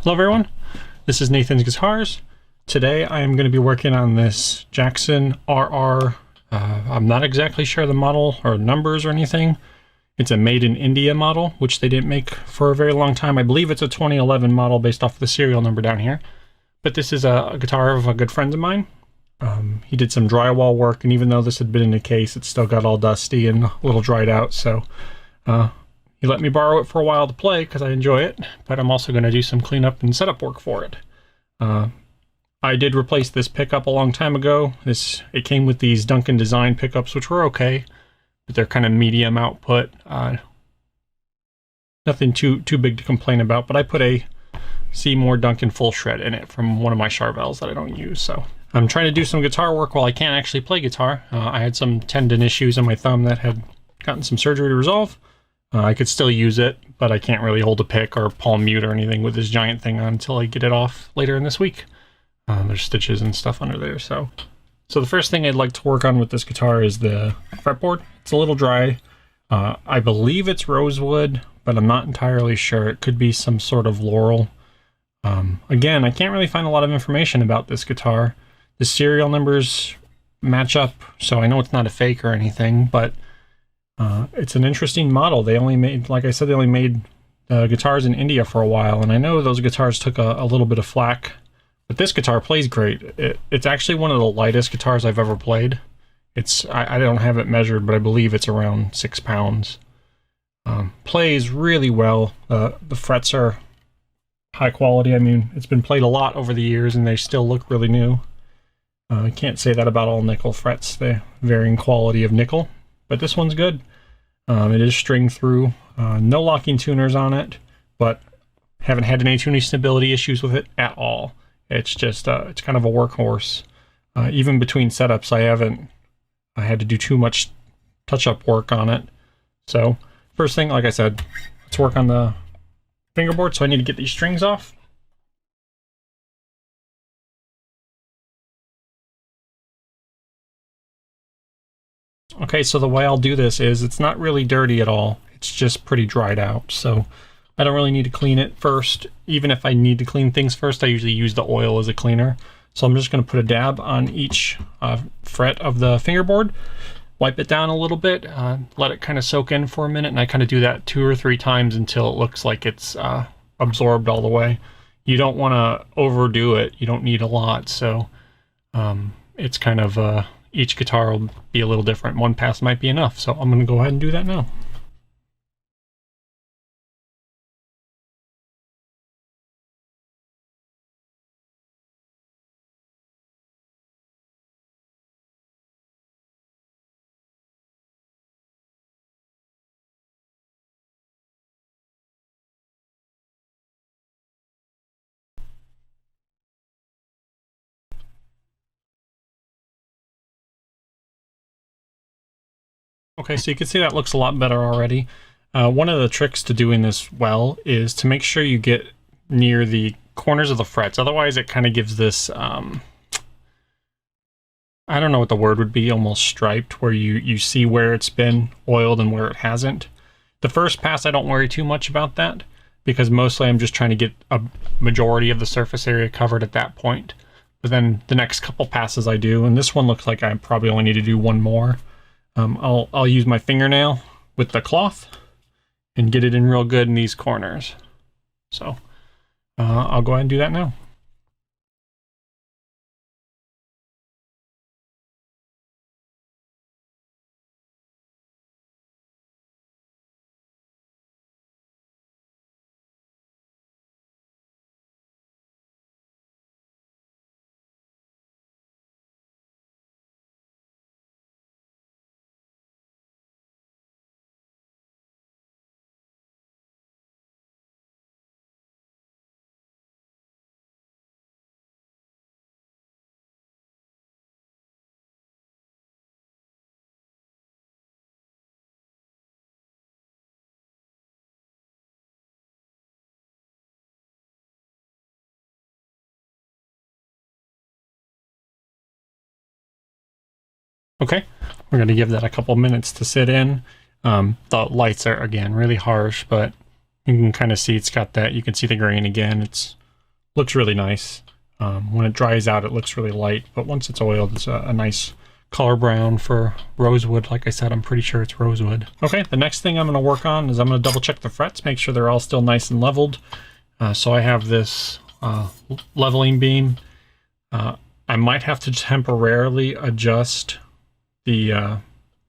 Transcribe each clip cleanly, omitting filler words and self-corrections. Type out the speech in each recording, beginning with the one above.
Hello everyone, this is Nathan's Guitars. Today I am going to be working on this Jackson RR. I'm not exactly sure the model or numbers or anything. It's a made in India model, which they didn't make for a very long time. I believe it's a 2011 model based off the serial number down here. But this is a guitar of a good friend of mine. He did some drywall work, and even though this had been in a case, it still got all dusty and a little dried out, so he let me borrow it for a while to play because I enjoy it, but I'm also going to do some cleanup and setup work for it. I did replace this pickup a long time ago. It came with these Duncan design pickups, which were okay, but they're kind of medium output. Nothing too big to complain about, but I put a Seymour Duncan full shred in it from one of my Charvels that I don't use, so I'm trying to do some guitar work while I can't actually play guitar. I had some tendon issues in my thumb that had gotten some surgery to resolve. I could still use it, but I can't really hold a pick or palm mute or anything with this giant thing on until I get it off later in this week. There's stitches and stuff under there, so the first thing I'd like to work on with this guitar is the fretboard. It's a little dry. I believe it's rosewood, but I'm not entirely sure. It could be some sort of laurel. Again, I can't really find a lot of information about this guitar. The serial numbers match up, so I know it's not a fake or anything, but it's an interesting model. They only made, like I said, they only made guitars in India for a while, and I know those guitars took a little bit of flack, but this guitar plays great. It's actually one of the lightest guitars I've ever played. I don't have it measured, but I believe it's around 6 pounds. Plays really well. The frets are high quality. I mean, it's been played a lot over the years, and they still look really new. I can't say that about all nickel frets. The varying quality of nickel, but this one's good. It is string through. No locking tuners on it, but haven't had any tuning stability issues with it at all. It's just it's kind of a workhorse. Even between setups, I had to do too much touch-up work on it. So first thing, like I said, let's work on the fingerboard. So I need to get these strings off. Okay, so the way I'll do this is it's not really dirty at all. It's just pretty dried out. So I don't really need to clean it first. Even if I need to clean things first, I usually use the oil as a cleaner. So I'm just going to put a dab on each fret of the fingerboard, wipe it down a little bit, let it kind of soak in for a minute, and I kind of do that 2 or 3 times until it looks like it's absorbed all the way. You don't want to overdo it. You don't need a lot, so it's kind of each guitar will be a little different. One pass might be enough, so I'm going to go ahead and do that now. Okay, so you can see that looks a lot better already. One of the tricks to doing this well is to make sure you get near the corners of the frets. Otherwise, it kind of gives this, I don't know what the word would be, almost striped, where you see where it's been oiled and where it hasn't. The first pass, I don't worry too much about that, because mostly I'm just trying to get a majority of the surface area covered at that point. But then the next couple passes I do, and this one looks like I probably only need to do one more. I'll use my fingernail with the cloth and get it in real good in these corners. So I'll go ahead and do that now. Okay, we're going to give that a couple minutes to sit in. The lights are, again, really harsh, but you can kind of see it's got that. You can see the grain again. It's Looks really nice. When it dries out, it looks really light, but once it's oiled, it's a nice color brown for rosewood. Like I said, I'm pretty sure it's rosewood. Okay, the next thing I'm going to work on is I'm going to double check the frets, make sure they're all still nice and leveled. So I have this leveling beam. I might have to temporarily adjust the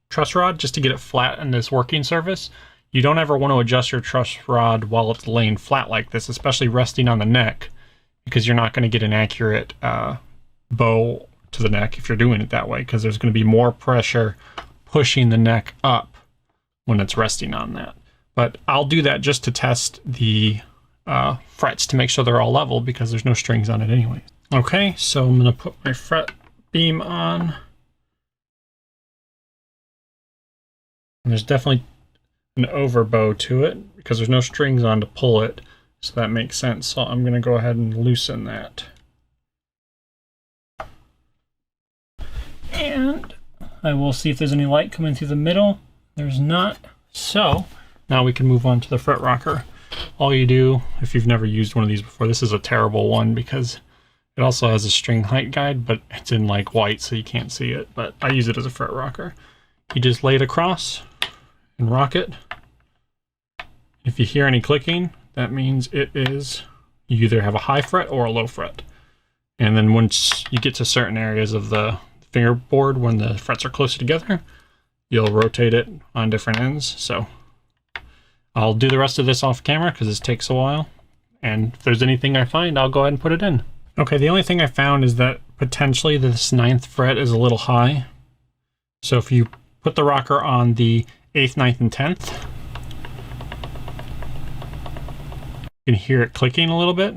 truss rod just to get it flat in this working surface. You don't ever want to adjust your truss rod while it's laying flat like this, especially resting on the neck, because you're not going to get an accurate bow to the neck if you're doing it that way, because there's going to be more pressure pushing the neck up when it's resting on that. But I'll do that just to test the frets to make sure they're all level, because there's no strings on it anyway. Okay, so I'm going to put my fret beam on. And there's definitely an overbow to it because there's no strings on to pull it, so that makes sense. So I'm going to go ahead and loosen that. And I will see if there's any light coming through the middle. There's not. So now we can move on to the fret rocker. All you do, if you've never used one of these before, this is a terrible one because it also has a string height guide, but it's in like white so you can't see it, but I use it as a fret rocker. You just lay it across and rock it. If you hear any clicking, that means it is, you either have a high fret or a low fret. And then once you get to certain areas of the fingerboard, when the frets are closer together, you'll rotate it on different ends. So I'll do the rest of this off camera because this takes a while. And if there's anything I find, I'll go ahead and put it in. Okay, the only thing I found is that potentially this 9th fret is a little high. So if you put the rocker on the 8th, 9th, and 10th, you can hear it clicking a little bit,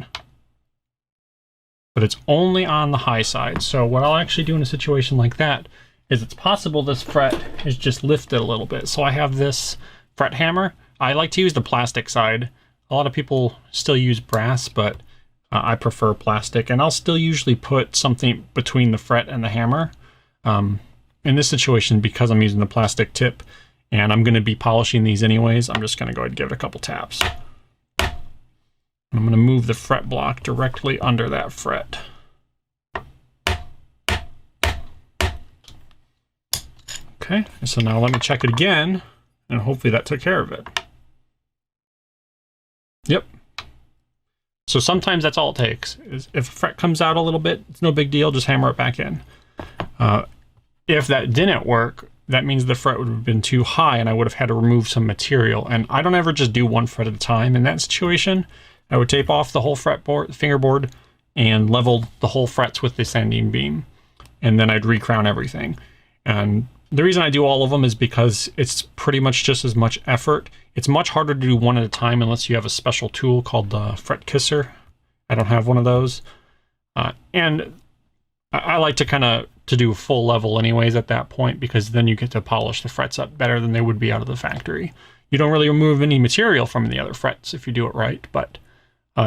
but it's only on the high side. So what I'll actually do in a situation like that is it's possible this fret is just lifted a little bit. So I have this fret hammer. I like to use the plastic side. A lot of people still use brass, but I prefer plastic, and I'll still usually put something between the fret and the hammer. In this situation, because I'm using the plastic tip and I'm going to be polishing these anyways, I'm just going to go ahead and give it a couple taps. I'm going to move the fret block directly under that fret. Okay, so now let me check it again, and hopefully that took care of it. Yep. So sometimes that's all it takes. Is if a fret comes out a little bit, it's no big deal, just hammer it back in. If that didn't work, that means the fret would have been too high and I would have had to remove some material. And I don't ever just do one fret at a time. In that situation, I would tape off the whole fretboard, fingerboard, and level the whole frets with the sanding beam. And then I'd recrown everything. And the reason I do all of them is because it's pretty much just as much effort. It's much harder to do one at a time unless you have a special tool called the fret kisser. I don't have one of those. And I like to kind of do a full level anyways at that point, because then you get to polish the frets up better than they would be out of the factory. You don't really remove any material from the other frets if you do it right, but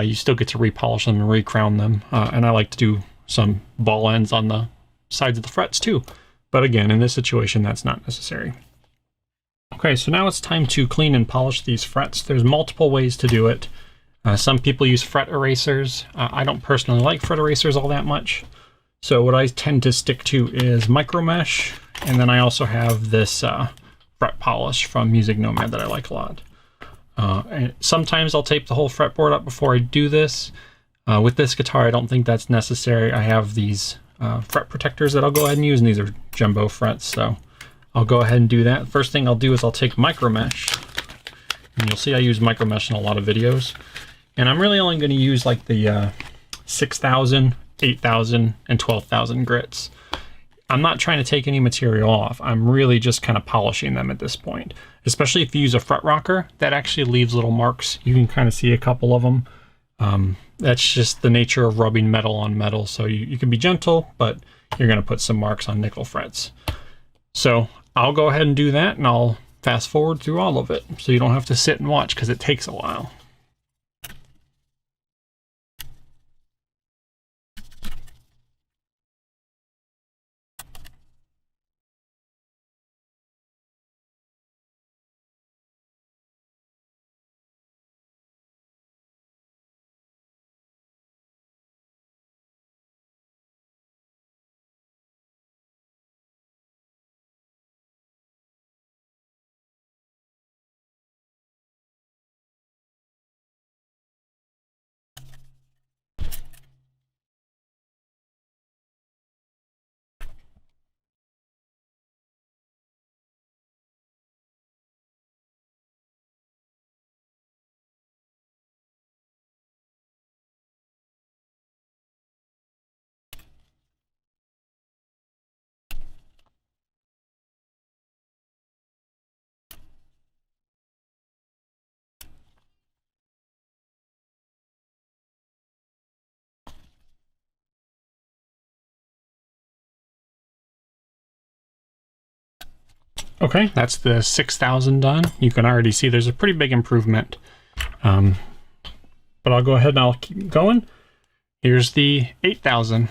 you still get to repolish them and recrown them. And I like to do some ball ends on the sides of the frets too. But again, in this situation, that's not necessary. Okay, so now it's time to clean and polish these frets. There's multiple ways to do it. Some people use fret erasers. I don't personally like fret erasers all that much. So what I tend to stick to is micro mesh, and then I also have this fret polish from Music Nomad that I like a lot. And sometimes I'll tape the whole fretboard up before I do this. With this guitar, I don't think that's necessary. I have these fret protectors that I'll go ahead and use, and these are jumbo frets, so I'll go ahead and do that. First thing I'll do is I'll take micro mesh, and you'll see I use micro mesh in a lot of videos. And I'm really only going to use like the 6,000, 8,000, and 12,000 grits. I'm not trying to take any material off. I'm really just kind of polishing them at this point. Especially if you use a fret rocker, that actually leaves little marks. You can kind of see a couple of them. That's just the nature of rubbing metal on metal. So you can be gentle, but you're going to put some marks on nickel frets. So I'll go ahead and do that, and I'll fast forward through all of it so you don't have to sit and watch because it takes a while. Okay, that's the 6,000 done. You can already see there's a pretty big improvement. But I'll go ahead and I'll keep going. Here's the 8,000.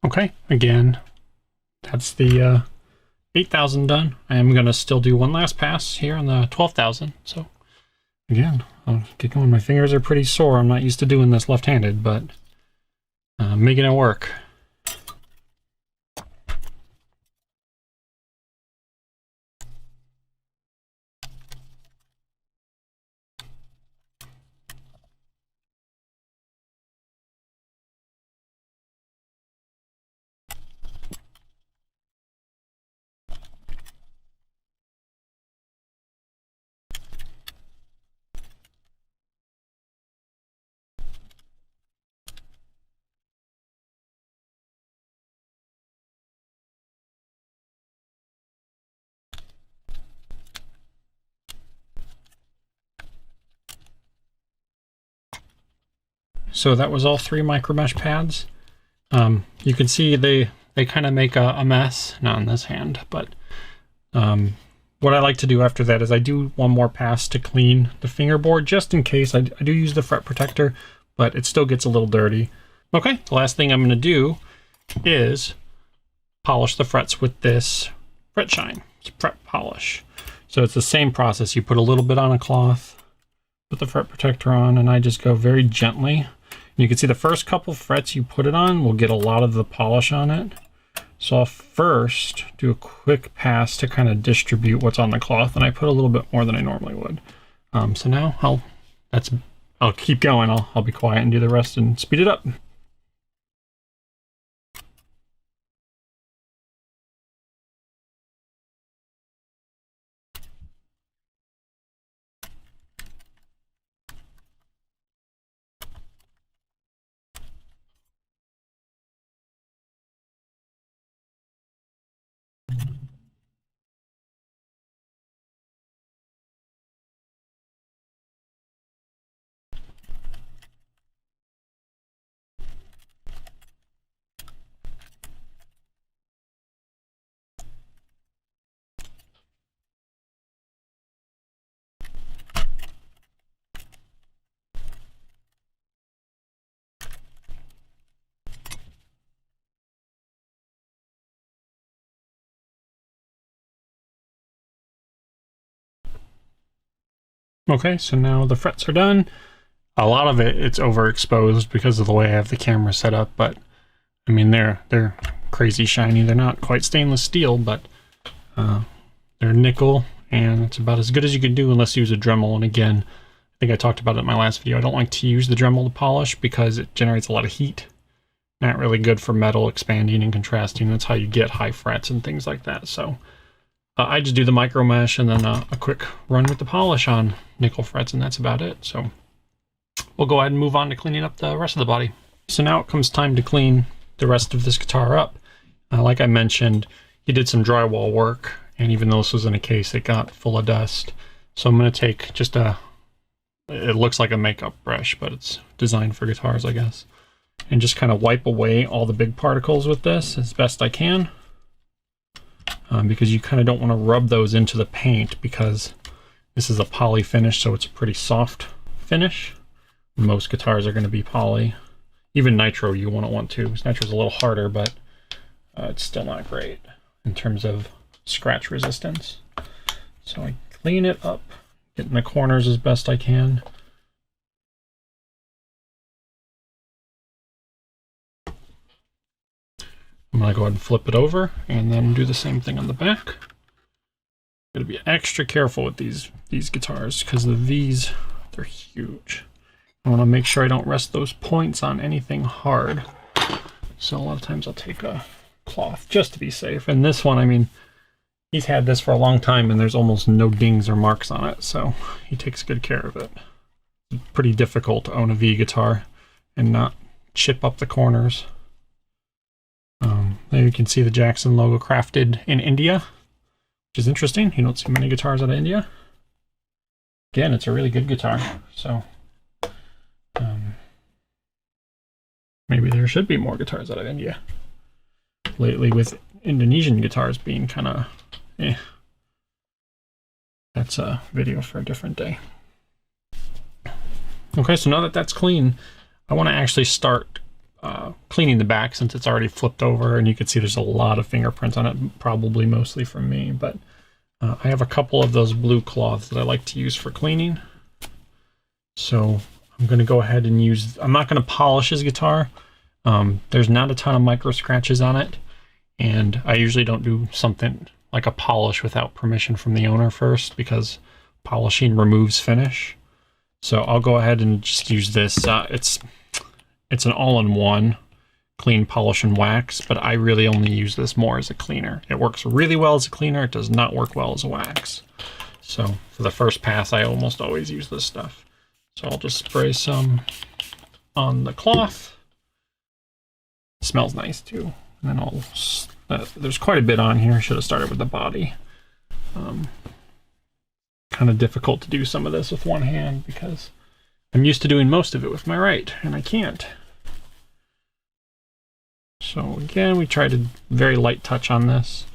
Okay, again, that's the 8,000 done. I am going to still do one last pass here on the 12,000. So again, I'll get going. My fingers are pretty sore. I'm not used to doing this left-handed, but making it work. So that was all 3 micro mesh pads. You can see they kind of make a mess, not on this hand, but what I like to do after that is I do one more pass to clean the fingerboard, just in case. I do use the fret protector, but it still gets a little dirty. Okay, the last thing I'm going to do is polish the frets with this fret shine. It's fret polish. So it's the same process. You put a little bit on a cloth, put the fret protector on, and I just go very gently. You can see the first couple frets you put it on will get a lot of the polish on it. So I'll first do a quick pass to kind of distribute what's on the cloth, and I put a little bit more than I normally would. So now I'll keep going. I'll be quiet and do the rest and speed it up. Okay, so now the frets are done. A lot of it's overexposed because of the way I have the camera set up, but I mean they're crazy shiny. They're not quite stainless steel, but they're nickel, and it's about as good as you can do unless you use a Dremel. And again, I think I talked about it in my last video. I don't like to use the Dremel to polish because it generates a lot of heat. Not really good for metal expanding and contrasting. That's how you get high frets and things like that. So I just do the micro mesh and then a quick run with the polish on nickel frets, and that's about it. So we'll go ahead and move on to cleaning up the rest of the body. So now it comes time to clean the rest of this guitar up. Like I mentioned, he did some drywall work, and even though this was in a case, it got full of dust. So I'm going to take just it looks like a makeup brush, but it's designed for guitars, I guess, and just kind of wipe away all the big particles with this as best I can. Because you kind of don't want to rub those into the paint, because this is a poly finish, so it's a pretty soft finish. Most guitars are going to be poly. Even nitro you wouldn't want to. Nitro's a little harder, but it's still not great in terms of scratch resistance. So I clean it up, get in the corners as best I can. I'm gonna go ahead and flip it over and then do the same thing on the back. Gotta be extra careful with these guitars because the V's, they're huge. I wanna make sure I don't rest those points on anything hard. So a lot of times I'll take a cloth just to be safe. And this one, I mean, he's had this for a long time and there's almost no dings or marks on it, so he takes good care of it. It's pretty difficult to own a V guitar and not chip up the corners. There you can see the Jackson logo, crafted in India, which is interesting. You don't see many guitars out of India. Again, it's a really good guitar, so maybe there should be more guitars out of India. Lately with Indonesian guitars being kind of that's a video for a different day. Okay, so now that that's clean, I want to actually start cleaning the back since it's already flipped over, and you can see there's a lot of fingerprints on it, probably mostly from me, but I have a couple of those blue cloths that I like to use for cleaning. So I'm going to go ahead and use, I'm not going to polish his guitar. There's not a ton of micro scratches on it, and I usually don't do something like a polish without permission from the owner first, because polishing removes finish. So I'll go ahead and just use this. It's an all-in-one clean, polish, and wax, but I really only use this more as a cleaner. It works really well as a cleaner. It does not work well as a wax. So for the first pass, I almost always use this stuff. So I'll just spray some on the cloth. It smells nice too. And then there's quite a bit on here. Should have started with the body. Kind of difficult to do some of this with one hand because I'm used to doing most of it with my right, and I can't. So again, we tried a very light touch on this.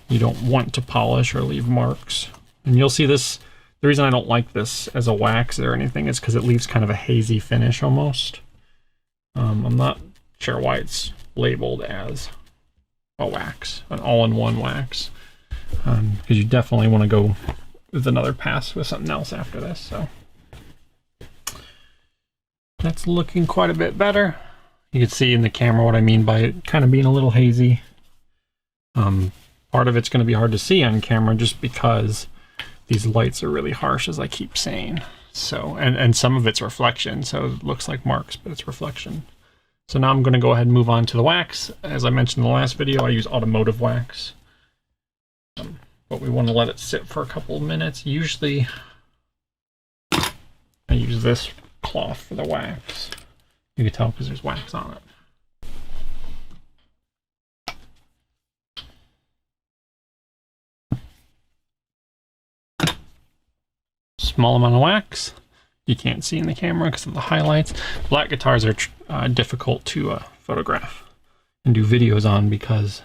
You don't want to polish or leave marks. And you'll see this, the reason I don't like this as a wax or anything is because it leaves kind of a hazy finish almost. I'm not sure why it's labeled as a wax, an all-in-one wax. Because you definitely want to go with another pass with something else after this. So that's looking quite a bit better. You can see in the camera what I mean by it kind of being a little hazy. Part of it's going to be hard to see on camera just because these lights are really harsh, as I keep saying. So, and some of it's reflection, so it looks like marks, but it's reflection. So now I'm going to go ahead and move on to the wax. As I mentioned in the last video, I use automotive wax. But we want to let it sit for a couple of minutes. Usually I use this cloth for the wax. You can tell because there's wax on it. Small amount of wax. You can't see in the camera because of the highlights. Black guitars are difficult to photograph and do videos on because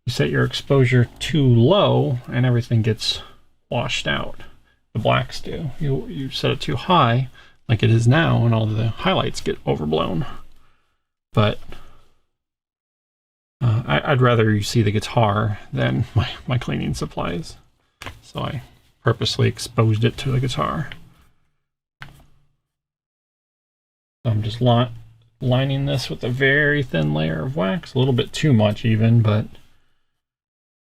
you set your exposure too low and everything gets washed out. The blacks do. You set it too high, like it is now, and all the highlights get overblown. But I'd rather you see the guitar than my cleaning supplies. So I purposely exposed it to the guitar. So I'm just lining this with a very thin layer of wax, a little bit too much even, but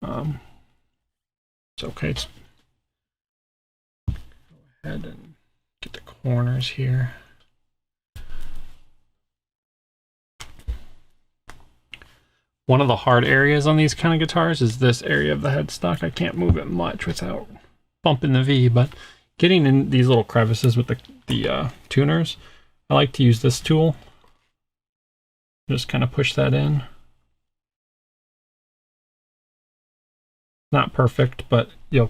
it's okay. Go ahead and get the corners here. One of the hard areas on these kind of guitars is this area of the headstock. I can't move it much without bumping the V, but getting in these little crevices with the tuners, I like to use this tool. Just kind of push that in. Not perfect, but you'll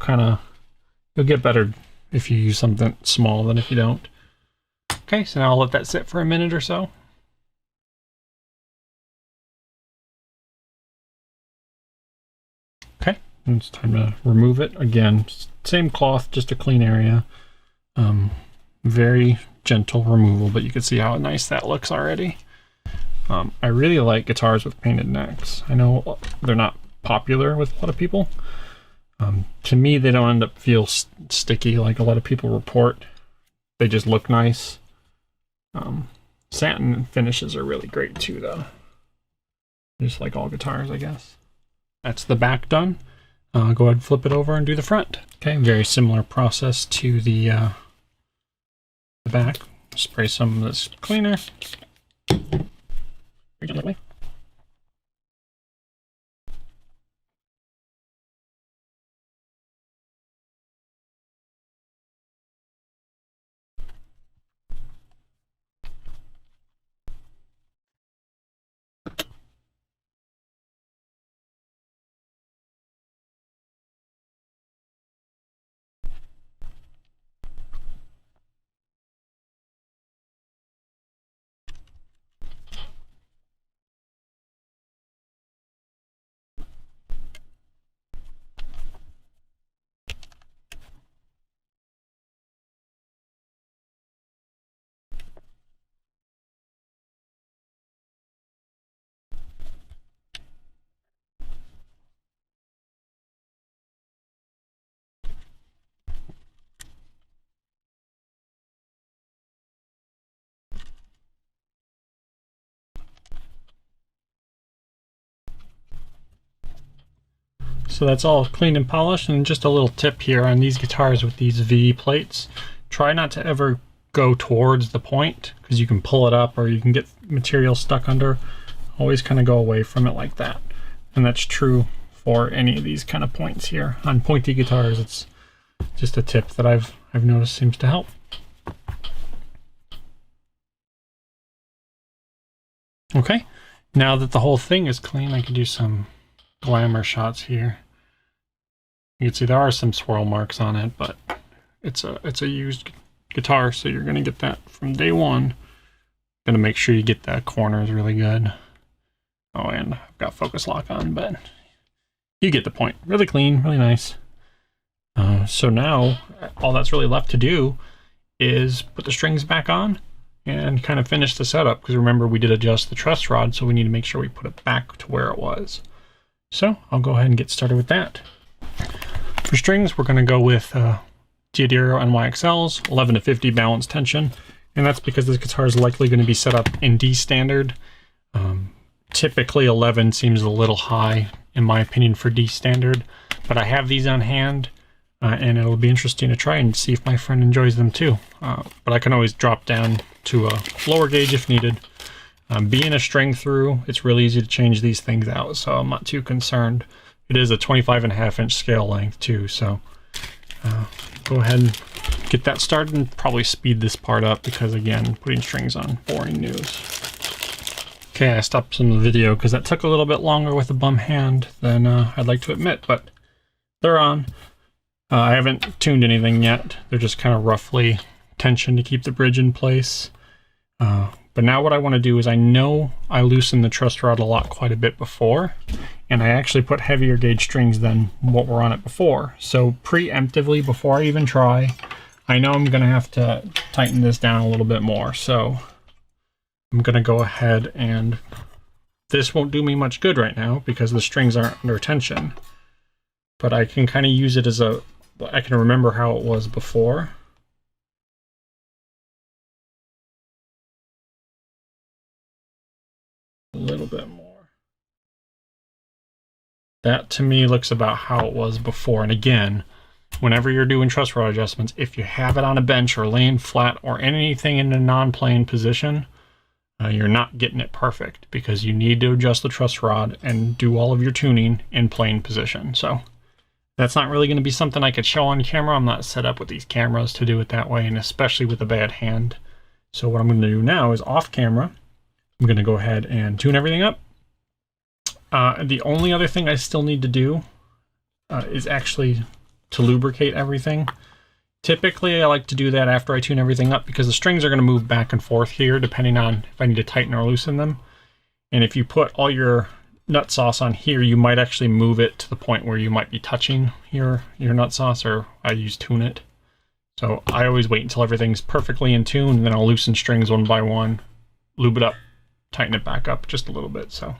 get better if you use something small than if you don't. Okay, so now I'll let that sit for a minute or so. Okay, and it's time to remove it. Again, same cloth, just a clean area. Very gentle removal, but you can see how nice that looks already. I really like guitars with painted necks. I know they're not popular with a lot of people. To me, they don't end up feel sticky like a lot of people report. They just look nice. Satin finishes are really great too, though. just like all guitars, I guess. That's the back done. Go ahead and flip it over and do the front. Okay, very similar process to the back. Spray some of this cleaner. So that's all cleaned and polished, and just a little tip here on these guitars with these V plates. Try not to ever go towards the point, because you can pull it up or you can get material stuck under. Always kind of go away from it like that. And that's true for any of these kind of points here. On pointy guitars, it's just a tip that I've noticed seems to help. Okay, now that the whole thing is clean, I can do some glamour shots here. You can see there are some swirl marks on it, but it's a used guitar, so you're gonna get that from day one. Gonna make sure you get that corners really good. Oh, and I've got focus lock on, but you get the point. Really clean, really nice. So now all that's really left to do is put the strings back on and kind of finish the setup, because remember we did adjust the truss rod, so we need to make sure we put it back to where it was. So I'll go ahead and get started with that. For strings, we're going to go with D'Addario NYXLs, 11 to 50 balanced tension, and that's because this guitar is likely going to be set up in D standard. Typically 11 seems a little high, in my opinion, for D standard, but I have these on hand, and it'll be interesting to try and see if my friend enjoys them too. But I can always drop down to a lower gauge if needed. Being a string through, it's really easy to change these things out, so I'm not too concerned. It is a 25.5-inch scale length too, so go ahead and get that started and probably speed this part up, because again, putting strings on, boring news. Okay, I stopped some of the video because that took a little bit longer with a bum hand than I'd like to admit, but they're on. I haven't tuned anything yet. They're just kind of roughly tensioned to keep the bridge in place. But now what I want to do is, I know I loosened the truss rod a lot quite a bit before, and I actually put heavier gauge strings than what were on it before. So preemptively, before I even try, I know I'm going to have to tighten this down a little bit more. So I'm going to go ahead, and this won't do me much good right now because the strings aren't under tension. But I can kind of use it as I can remember how it was before. A little bit more. That to me looks about how it was before. And again, whenever you're doing truss rod adjustments, if you have it on a bench or laying flat or anything in a non-plane position, you're not getting it perfect, because you need to adjust the truss rod and do all of your tuning in plane position. So that's not really going to be something I could show on camera. I'm not set up with these cameras to do it that way, and especially with a bad hand. So what I'm going to do now is, off camera, I'm going to go ahead and tune everything up. The only other thing I still need to do is actually to lubricate everything. Typically, I like to do that after I tune everything up, because the strings are going to move back and forth here depending on if I need to tighten or loosen them. And if you put all your nut sauce on here, you might actually move it to the point where you might be touching your nut sauce, or I use Tune It. So I always wait until everything's perfectly in tune, and then I'll loosen strings one by one, lube it up, tighten it back up just a little bit. So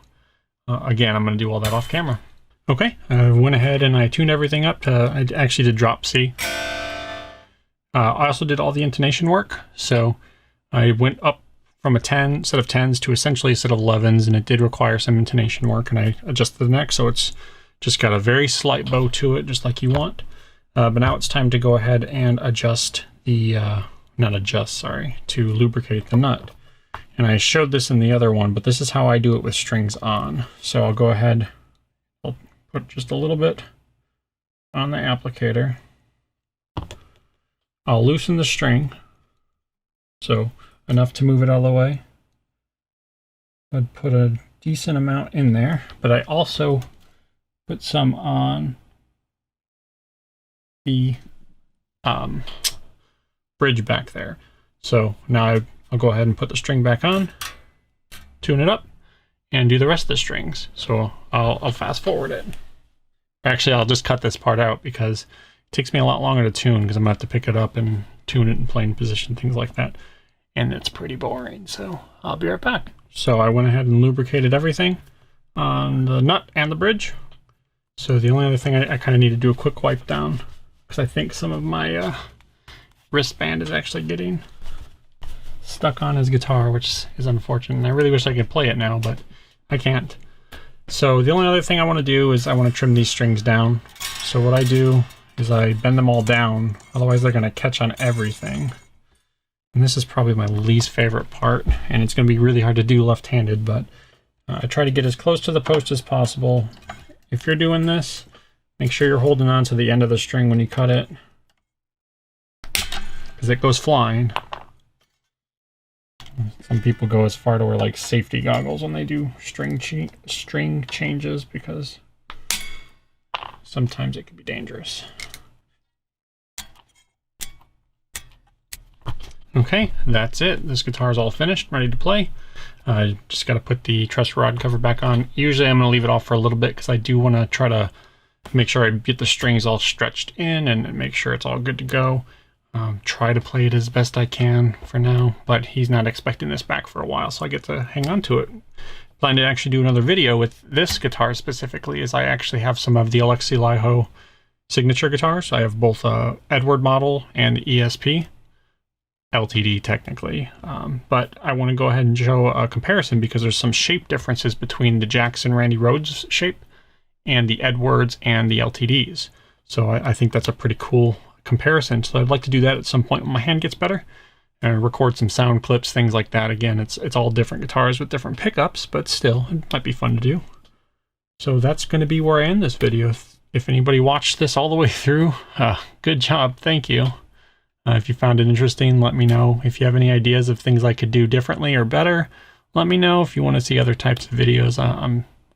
again, I'm going to do all that off camera. Okay, I went ahead and I tuned everything up to, I actually did drop C. I also did all the intonation work, so I went up from a 10 set of 10s to essentially a set of 11s, and it did require some intonation work, and I adjusted the neck so it's just got a very slight bow to it, just like you want. But now it's time to go ahead and adjust the, to lubricate the nut. And I showed this in the other one, but this is how I do it with strings on. So I'll go ahead, I'll put just a little bit on the applicator. I'll loosen the string, so enough to move it all the way. I'd put a decent amount in there, but I also put some on the bridge back there. So now I'll go ahead and put the string back on, tune it up, and do the rest of the strings. So I'll fast forward it. Actually, I'll just cut this part out because it takes me a lot longer to tune, because I'm gonna have to pick it up and tune it in playing position, things like that. And it's pretty boring, so I'll be right back. So I went ahead and lubricated everything on the nut and the bridge. So the only other thing I kind of need to do a quick wipe down, because I think some of my wristband is actually getting stuck on his guitar, which is unfortunate. And I really wish I could play it now, but I can't. So the only other thing I want to do is I want to trim these strings down. So what I do is I bend them all down, otherwise they're going to catch on everything. And this is probably my least favorite part, and it's going to be really hard to do left-handed, but I try to get as close to the post as possible. If you're doing this, make sure you're holding on to the end of the string when you cut it, because it goes flying. Some people go as far to wear like safety goggles when they do string changes, because sometimes it can be dangerous. Okay, that's it. This guitar is all finished, ready to play. Just got to put the truss rod cover back on. Usually I'm going to leave it off for a little bit because I do want to try to make sure I get the strings all stretched in and make sure it's all good to go. Try to play it as best I can for now, but he's not expecting this back for a while, so I get to hang on to it. Plan to actually do another video with this guitar specifically, as I actually have some of the Alexi Laiho signature guitars. I have both Edward model and the ESP. LTD technically, but I want to go ahead and show a comparison because there's some shape differences between the Jackson Randy Rhoads shape and the Edwards and the LTDs. So I think that's a pretty cool comparison. So I'd like to do that at some point when my hand gets better and record some sound clips, things like that. Again, it's all different guitars with different pickups, but still, it might be fun to do. So that's going to be where I end this video. If anybody watched this all the way through, good job, thank you. If you found it interesting, let me know. If you have any ideas of things I could do differently or better, let me know. If you want to see other types of videos,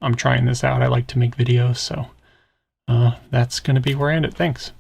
I'm trying this out. I like to make videos, so that's going to be where I end it. Thanks.